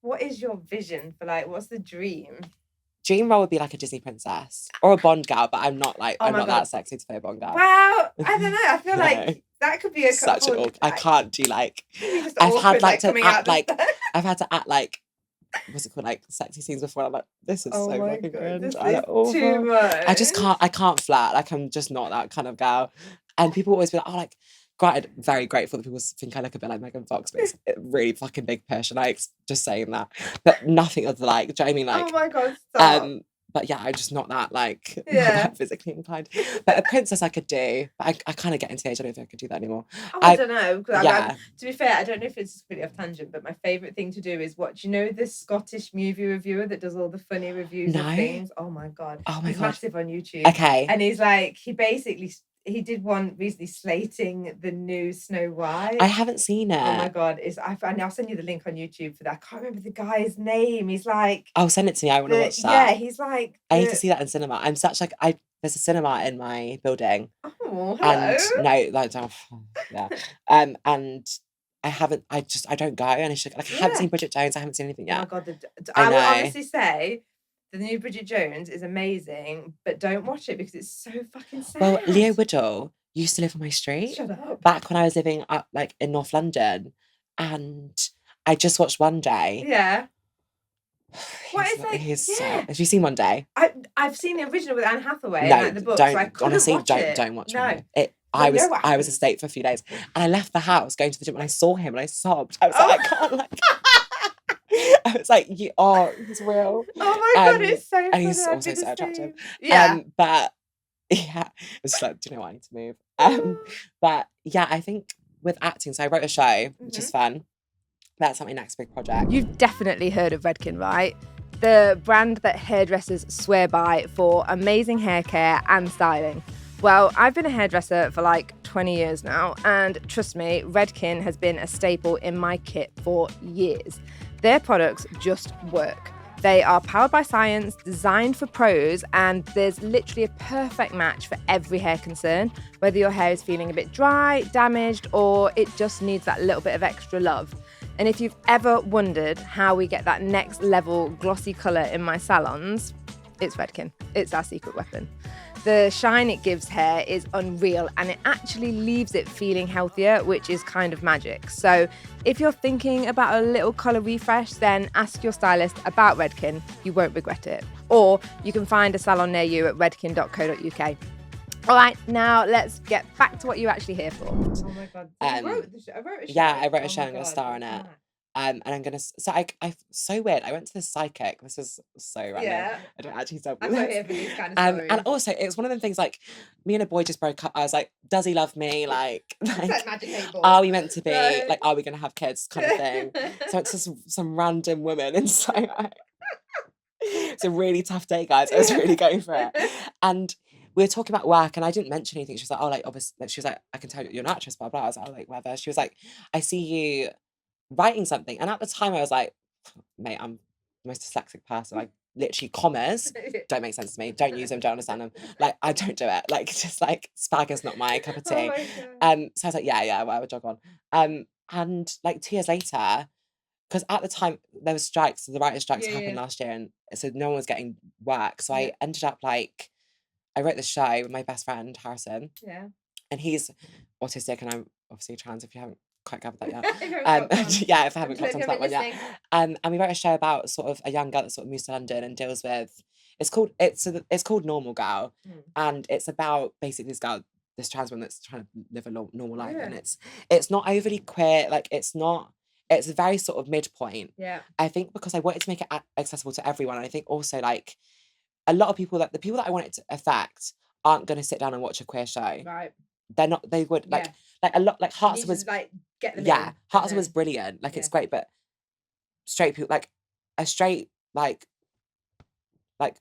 what is your vision for like what's the dream role would be like a Disney princess or a Bond girl, but I'm not like I'm not that sexy to play a Bond girl. Well, I don't know. I feel like that could be a such an awkward. I can't do like I've had like to act like I've had to act like what's it called like sexy scenes before. I'm like this is so fucking cringe. This is too much. I can't flirt. Like I'm just not that kind of girl. And people always be like, oh, like. Granted, very grateful that people think I look a bit like Megan Fox, but it's a really fucking big push, and like just saying that. But nothing of the like. Do you know what I mean? Like, oh my god, stop. But yeah, I'm just not that like not that physically inclined. But a princess I could do. But I kind of get into the age. I don't think I could do that anymore. I don't know. To be fair, I don't know if it's completely off tangent, but my favourite thing to do is watch. You know, this Scottish movie reviewer that does all the funny reviews of things. Oh my god. He's massive on YouTube. Okay. And he's like, he did one recently slating the new Snow White. I haven't seen it. Oh my god! I'll send you the link on YouTube for that. I can't remember the guy's name. He's like. Oh, send it to me. I want to watch that. Yeah, he's like. I need to see that in cinema. I'm such like there's a cinema in my building. Oh, hello. And no, like and I don't go, and I haven't seen Bridget Jones. I haven't seen anything yet. Oh my god! I will honestly say. The new Bridget Jones is amazing, but don't watch it because it's so fucking sad. Well, Leo Woodall used to live on my street. Shut up. Back when I was living up like in North London, and I just watched One Day. Yeah. Have you seen One Day? I've seen the original with Anne Hathaway no, and like the book. Don't, so I honestly, watch don't watch No. it. I was a state for a few days, and I left the house going to the gym, and I saw him, and I sobbed. I was like, I can't like. I was like, he's real. Oh my god, it's so funny. And he's also so attractive. Yeah. But yeah, it's just like, do you know what? I need to move. But yeah, I think with acting, so I wrote a show, which is fun. That's my next big project. You've definitely heard of Redken, right? The brand that hairdressers swear by for amazing hair care and styling. Well, I've been a hairdresser for like 20 years now, and trust me, Redken has been a staple in my kit for years. Their products just work. They are powered by science, designed for pros, and there's literally a perfect match for every hair concern, whether your hair is feeling a bit dry, damaged, or it just needs that little bit of extra love. And if you've ever wondered how we get that next level glossy colour in my salons, it's Redken. It's our secret weapon. The shine it gives hair is unreal, and it actually leaves it feeling healthier, which is kind of magic. So if you're thinking about a little colour refresh, then ask your stylist about Redken. You won't regret it. Or you can find a salon near you at redken.co.uk. All right, now let's get back to what you're actually here for. Oh my God. I wrote a show. Yeah, I wrote a show and I'm going to star in it. And I'm gonna. So I so weird. I went to the psychic. This is so random. Yeah. I don't actually tell I'm not here for these kind of stories. And also, it was one of them things like me and a boy just broke up. I was like, does he love me? Like magic table. Are we meant to be? No. Like, are we gonna have kids? Kind of thing. So it's just some random woman, and so It's a really tough day, guys. I was really going for it. And we were talking about work and I didn't mention anything. She was like, oh, like, obviously, like, she was like, I can tell you're an actress, blah, blah. I was like, oh, like, whatever. She was like, I see you writing something. And at the time I was like, mate, I'm the most dyslexic person. Like, literally, commas don't make sense to me. Don't use them, don't understand them. Like, I don't do it. Like, just like, spag is not my cup of tea. Oh my God. So I was like, yeah, whatever, jog on. And like 2 years later, because at the time there was strikes, so the writers' strikes happened last year, and so no one was getting work. So I ended up like, I wrote the show with my best friend Harrison. Yeah. And he's autistic, and I'm obviously trans. If you haven't quite gathered that yet, Yeah, if I haven't got onto that one yet. And we wrote a show about sort of a young girl that sort of moves to London and deals with. It's called Normal Girl, and it's about basically this trans woman that's trying to live a normal life, and it's not overly queer. Like, it's not. It's a very sort of midpoint. Yeah. I think because I wanted to make it accessible to everyone, and I think also like a lot of people the people that I want it to affect aren't going to sit down and watch a queer show. Right. They're not. They would like a lot like Hearts was like get them in, Hearts was brilliant. Like it's great, but straight people like a straight like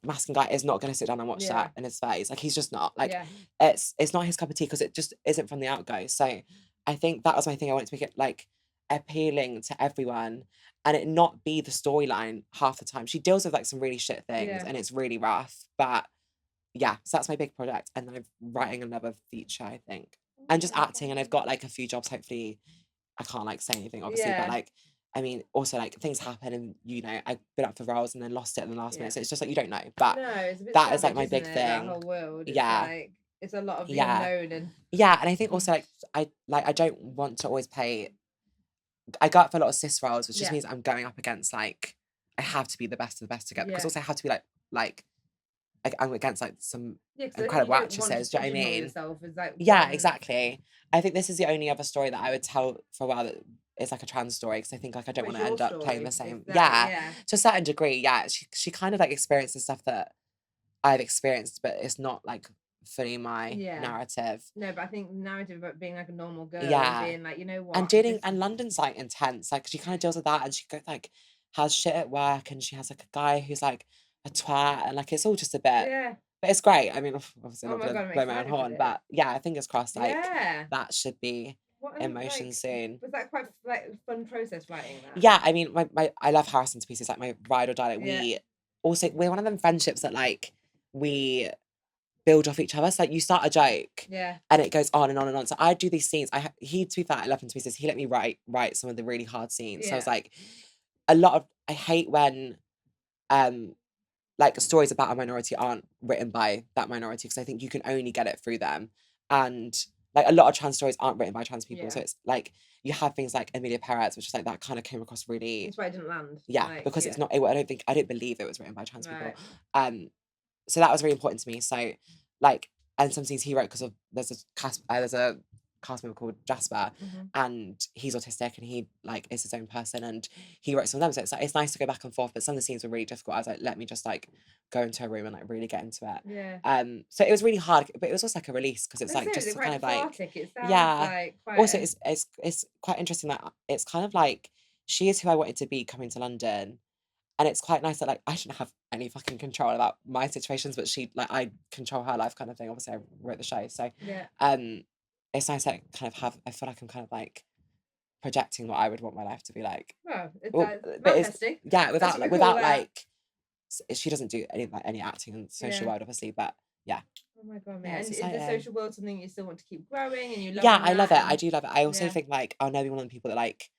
masculine guy is not going to sit down and watch that in his face. Like he's just not. Like it's not his cup of tea because it just isn't from the outgo. So I think that was my thing. I wanted to make it like appealing to everyone and it not be the storyline half the time. She deals with like some really shit things and it's really rough. But yeah, so that's my big project. And then I'm writing another feature, I think. And just acting, and I've got like a few jobs, hopefully. I can't like say anything, obviously, but like I mean, also like things happen and you know, I've been up for roles and then lost it in the last minute. So it's just like you don't know. But no, it's a bit that is like my savage, big isn't it, thing. that whole world. It's like, it's a lot of the unknown and and I think also like I don't want to always play. I go up for a lot of cis roles, which just means I'm going up against like I have to be the best of the best to get because also I have to be like I'm against like some incredible actresses. Do you know what I mean? Like, yeah, exactly. I think this is the only other story that I would tell for a while that is like a trans story because I think like I don't want to end up playing the same. To a certain degree, she kind of like experiences stuff that I've experienced, but it's not like fully my narrative. No, but I think the narrative about being like a normal girl and being like, you know what, and London's like intense. Like she kind of deals with that, and she like has shit at work, and she has like a guy who's like a twat, and like it's all just a bit. But it's great. I mean, obviously I'm not gonna blow my own horn, but yeah, fingers crossed. Like that should be in motion soon. Was that quite like a fun process writing that? Yeah, I mean, I love Harrison to pieces. Like my ride or die. Like we're one of them friendships that like we build off each other. So like you start a joke, and it goes on and on and on. So I do these scenes. To be fair, I love him to pieces. He let me write some of the really hard scenes. So I was like, I hate when like stories about a minority aren't written by that minority because I think you can only get it through them. And like a lot of trans stories aren't written by trans people. So it's like you have things like Emilia Perez, which is like that kind of came across really. That's why it didn't land. Yeah, like, because it's not. I don't believe it was written by trans people. So that was really important to me. So like, and some scenes he wrote because of there's a cast member called Jasper, and he's autistic and he like is his own person and he wrote some of them. So it's like it's nice to go back and forth, but some of the scenes were really difficult. I was like, let me just like go into a room and like really get into it. So it was really hard, but it was also like a release because it's like just kind of like like quite also it's quite interesting that it's kind of like she is who I wanted to be coming to London. And it's quite nice that like I shouldn't have any fucking control about my situations, but she like I control her life kind of thing. Obviously I wrote the show. So it's nice that I feel like I'm kind of like projecting what I would want my life to be like. Well, manifesting. Without she doesn't do any acting in the social world, obviously, but yeah. Oh my god, man. And is the social world something you still want to keep growing and you love? Yeah, I love it. I do love it. I also think like I'll never be one of the people that like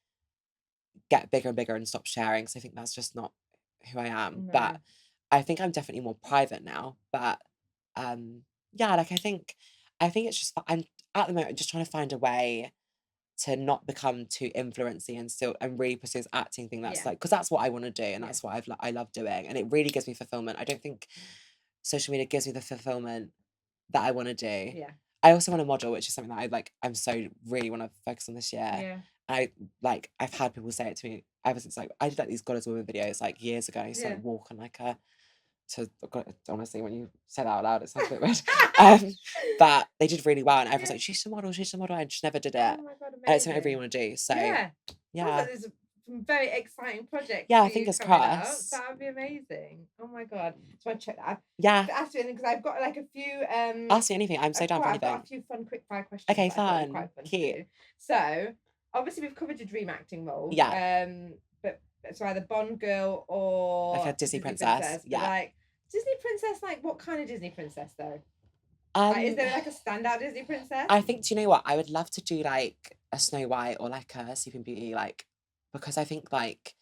get bigger and bigger and stop sharing. So I think that's just not who I am. No. But I think I'm definitely more private now. But like I think it's just I'm at the moment just trying to find a way to not become too influency and really pursue this acting thing that's like because that's what I want to do and that's what I love doing and it really gives me fulfillment. I don't think social media gives me the fulfillment that I want to do. Yeah. I also want to model, which is something that I'm so really want to focus on this year. Yeah. I've had people say it to me ever since like I did like these God is Woman videos like years ago. I used to like, walk on like honestly when you say that out loud it sounds a bit weird. But they did really well and everyone's like she's a model. I just never did it. Oh my god, amazing. And it's something I really want to do. So yeah. Like there's some very exciting projects. Yeah, for you fingers coming up. crossed. That would be amazing. Oh my god! So I check that. Yeah. Ask me anything because I've got like a few. Ask me anything. I'm so down for I've got anything. a few fun quick fire questions. Okay, that I thought were fun. quite fun to Cute. do. So obviously we've covered your dream acting role. Yeah. But it's either Bond girl or Like a Disney princess. But Yeah. like Disney princess, like what kind of Disney princess though? Is there like a standout Disney princess? I think, do you know what? I would love to do like a Snow White or like a Sleeping Beauty, like, because I think like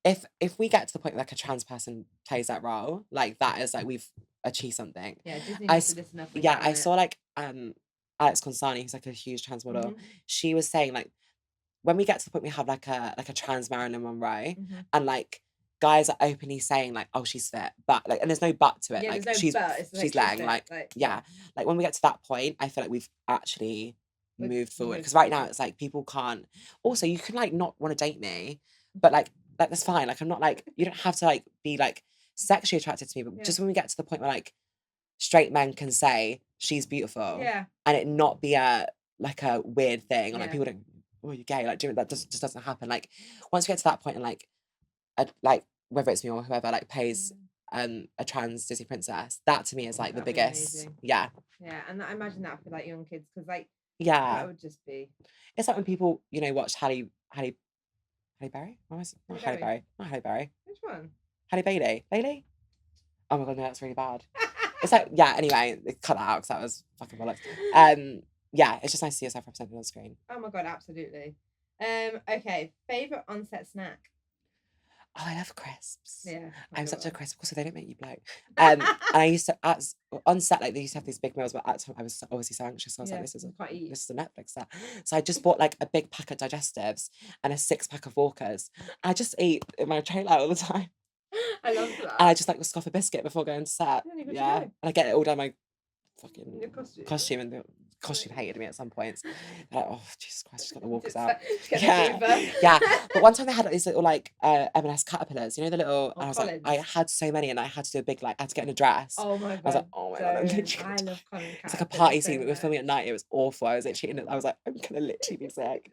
if we get to the point where like a trans person plays that role, like that is like we've achieved something. Yeah, Disney I needs to listen up. I saw like Alex Consani, who's like a huge trans model. She was saying like when we get to the point we have like a trans Marilyn Monroe, and like guys are openly saying like, oh, she's fit, but like, and there's no but to it. Yeah, like there's no she's but. It's she's like, letting like yeah. Like when we get to that point, I feel like we've actually moved forward, because right now it's like people can't. Also, you can like not want to date me, but like that's fine. Like I'm not like, you don't have to like be like sexually attracted to me, but just when we get to the point where like straight men can say she's beautiful, and it not be a like a weird thing, or like people don't, oh, you're gay, like that just doesn't happen. Like once we get to that point, and like whether it's me or whoever like plays a trans Disney princess, that to me is like the biggest. Yeah, and I imagine that for like young kids, because like that would just be, it's like when people, you know, watch Halle Berry. What was it? Not Halle Berry. Not Halle Berry. Which one? Halle Bailey. Oh my god, no, that's really bad. It's like, yeah, anyway, cut that out because that was fucking bollocks. Yeah, it's just nice to see yourself represented on screen. Oh my god, absolutely. Okay, favorite on-set snack. Oh, I love crisps. Yeah, I'm such a crisp. Also, they don't make you bloat. And I used to on set, like they used to have these big meals, but at the time I was obviously so anxious. So I was like, this is a Netflix set. So I just bought like a big pack of digestives and a 6-pack of Walkers. I just eat in my trailer all the time. I love that. And I just like scoff a biscuit before going to set. Yeah, and I get it all down my fucking costume, and the costume hated me at some points. They're like, oh Jesus Christ, she's got the Walkers out. Yeah. But one time they had these little like M&S caterpillars, you know, the little. And I was like, I had so many, and I had to do a big like, I had to get in a dress. Oh my god! I was like, oh my god, I'm literally. I love Colin. It's like a party scene that we were filming at night. It was awful. I was literally I was like, I'm gonna literally be sick.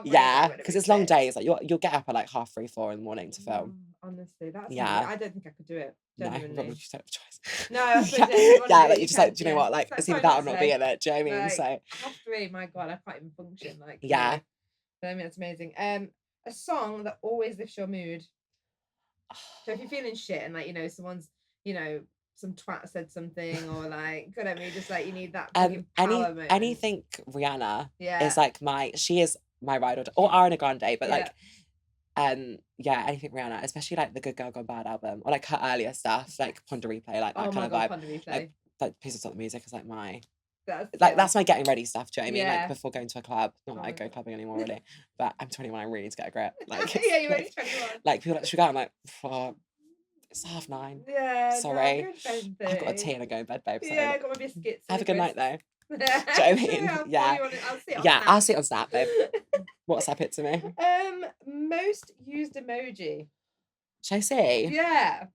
Yeah, because it's long days. Like you'll get up at like 3:30, 4 in the morning to film. Honestly, that's I don't think I could do it. No, you don't have a choice. No, I suppose like you just like, do you know what? Like it's either that or not be in it. Do you know what I mean? Like, So 3:30, my god, I can't even function. Like yeah. But I mean, that's amazing. A song that always lifts your mood. So if you're feeling shit and like, you know, someone's, you know, some twat said something, or like, good at me, just like you need that power anything Rihanna is like she is my ride or Ariana Grande, but like yeah, anything Rihanna, especially like the Good Girl Gone Bad album, or like her earlier stuff, like Ponder Replay, like that kind of vibe. Ponder Replay. Like Please Don't Stop the Music is like that's my getting ready stuff. Do you know what I mean? Like before going to a club. Not that I go clubbing anymore really, but I'm 21. I really need to get a grip. Like you're only 21. Like people should go. I'm like, it's 9:30. Yeah. Sorry, I've got a tea and I go in bed, babe. So I got my biscuits. Have a good night though. Do you know what I mean? I'll see it on Snap, babe. WhatsApp it to me. Most used emoji. Should I see? Yeah.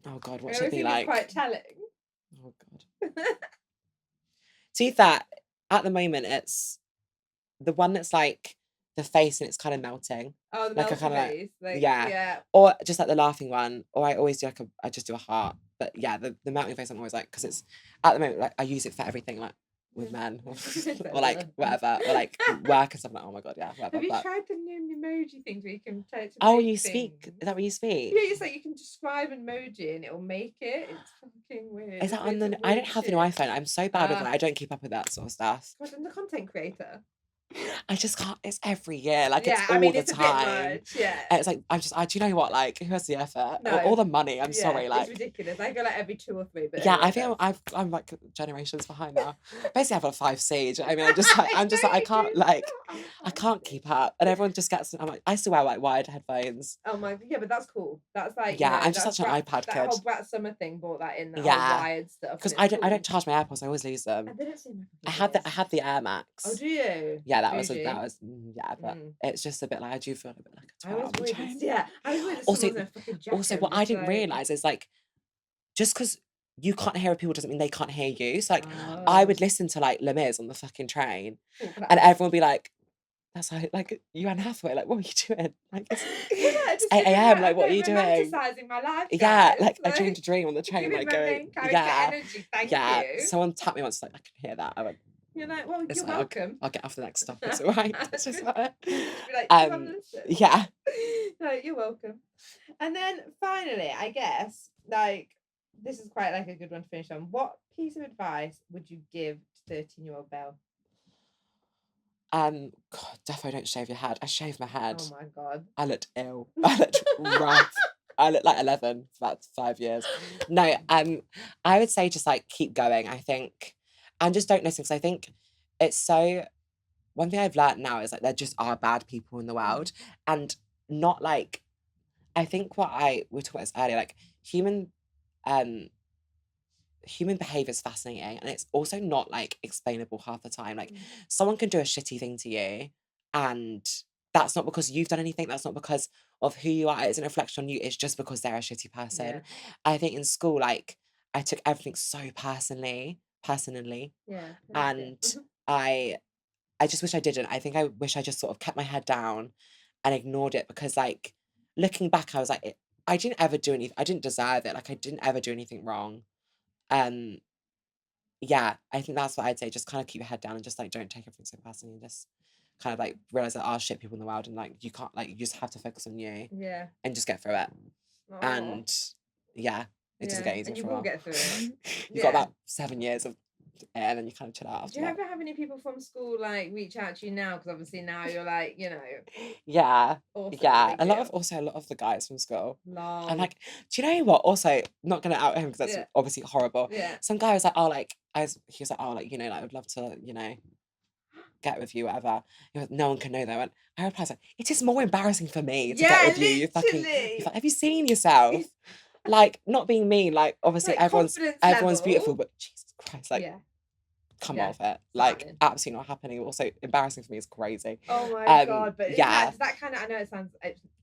Oh god, what should it be like? Quite telling. Oh god. See that at the moment it's the one that's like the face and it's kind of melting. Oh, the like melting face. Like, yeah. Or just like the laughing one. Or I always do I just do a heart. But yeah, the melting face I'm always like, because it's at the moment like I use it for everything, like with men or like whatever, or like work and stuff. Like, oh my god, yeah, whatever. Have you tried the new emoji things where you can tell it to oh, make you things? speak? Is that what you speak? Yeah, it's like you can describe an emoji and it'll make it. It's fucking weird. Is that on the? I don't have the new iPhone. I'm so bad with it. I don't keep up with that sort of stuff. God, I'm the content creator. I just can't. It's every year. Like it's all the time. A bit much, yeah. And it's like do you know what? Like who has the effort? No. All the money. I'm sorry. Like it's ridiculous. I go like every 2 or 3. But yeah, I think I'm like generations behind now. Basically, I have a 5C. I mean, I'm just like I can't keep up, and everyone just gets. I'm like, I still wear like wired headphones. Oh my, yeah, but that's cool. That's like I'm just such an iPad kid. That whole Brat Summer thing brought that in. Whole wired stuff. Because I don't charge my AirPods. I always lose them. And they don't seem I had the Air Max. Oh, do you? Yeah, that was but it's just a bit like I do feel a bit like a twat. I was worried. Also, what I didn't realise is like just because you can't hear people doesn't mean they can't hear you. So like I would listen to like Les Mis on the fucking train, and everyone would be like, that's like you Anne Hathaway, like, what are you doing? Like, it's, It's 8 a.m. Like, what are you doing? Romanticising my life, Yeah, guys. like I dreamed a dream on the train, Giving like my going, main character yeah, energy, thank yeah. you. Someone tapped me once, like I can hear that. I went, You're like, well, it's you're like, welcome. I'll get off the next stop. It's all right. It's just like, Just be like, come and listen. yeah. No, you're welcome. And then finally, I guess, like, this is quite like a good one to finish on. What piece of advice would you give to 13-year-old Bel? God, defo don't shave your head. I shaved my head. Oh my God. I looked ill. I looked rough. I looked like 11 for about 5 years. No, I would say just like keep going, I think. And just don't listen, because I think it's so, one thing I've learned now is like there just are bad people in the world. And not like, I think we were talking about this earlier, like human behavior is fascinating, and it's also not like explainable half the time. Like someone can do a shitty thing to you, and that's not because you've done anything, that's not because of who you are, it's an reflection on you, it's just because they're a shitty person. Yeah. I think in school, like I took everything so personally, Yeah. and I just wish I didn't. I think I wish I just sort of kept my head down and ignored it, because like looking back, I was like, I didn't ever do anything, I didn't deserve it, like I didn't ever do anything wrong. Yeah, I think that's what I'd say. Just kind of keep your head down and just like don't take everything so personally, and just kind of like realize that there are shit people in the world, and like you can't, like you just have to focus on you and just get through it. Aw. And yeah, it doesn't get easier. And you for a will while. get through it. You've got about 7 years of it, and then you kind of chill out after Do you that. ever have any people from school like reach out to you now? Because obviously now you're like, you know. Yeah, Awesome, yeah. big A lot deal. of the guys from school. Lol. I'm like, do you know what? Also, not gonna out him because that's Yeah. obviously horrible. Yeah. Some guy was like, oh, like he was like, oh, like, you know, like I would love to, you know, get with you, whatever. He was, no one can know that. I replied like, it is more embarrassing for me to get with you. You fucking, have you seen yourself? Like, not being mean, like obviously Like, everyone's confidence beautiful, level. but Jesus Christ, like come Yeah, off it. Like happening. absolutely not happening. Also embarrassing for me is crazy. Oh my God. But yeah. does that kind of, I know it sounds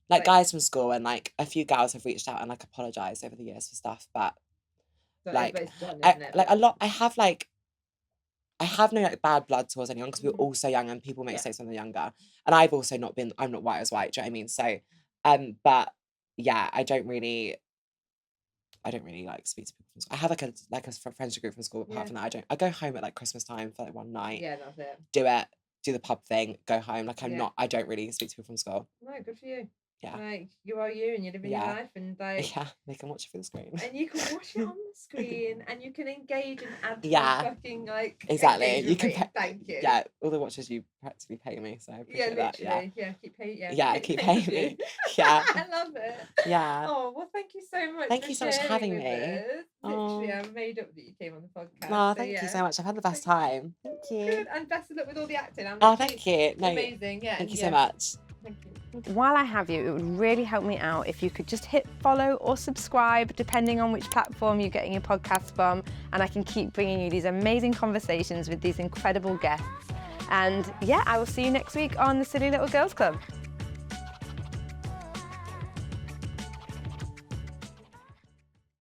like guys from school, and like a few girls have reached out and like apologized over the years for stuff, but like a lot, I have no like bad blood towards anyone, because we were all so young and people make mistakes when they're younger, and I'm not white as white, do you know what I mean? So but yeah, I don't really like speak to people from school. I have like a friendship group from school, but apart from that, I go home at like Christmas time for like one night. Yeah, that's it. Do the pub thing, go home. Like I don't really speak to people from school. No, good for you. Yeah. Like you are you, and you're living your life, and like they can watch it through the screen. And you can watch it on the screen, and you can engage and add fucking like exactly. You can thank you. Yeah, all the watchers you practically pay me, so I appreciate that. Yeah, keep paying. Keep paying me. Yeah. I love it. Yeah. Oh well, thank you so much. Thank you so much for having me. Literally, I'm made up that you came on the podcast. Oh, thank you so much. I've had the best time. Thank you. Good, and best of luck with all the acting. Thank you. No, amazing. Yeah. Thank you so much. Thank you. While I have you, it would really help me out if you could just hit follow or subscribe, depending on which platform you're getting your podcast from, and I can keep bringing you these amazing conversations with these incredible guests. And yeah, I will see you next week on the Silly Little Girls Club.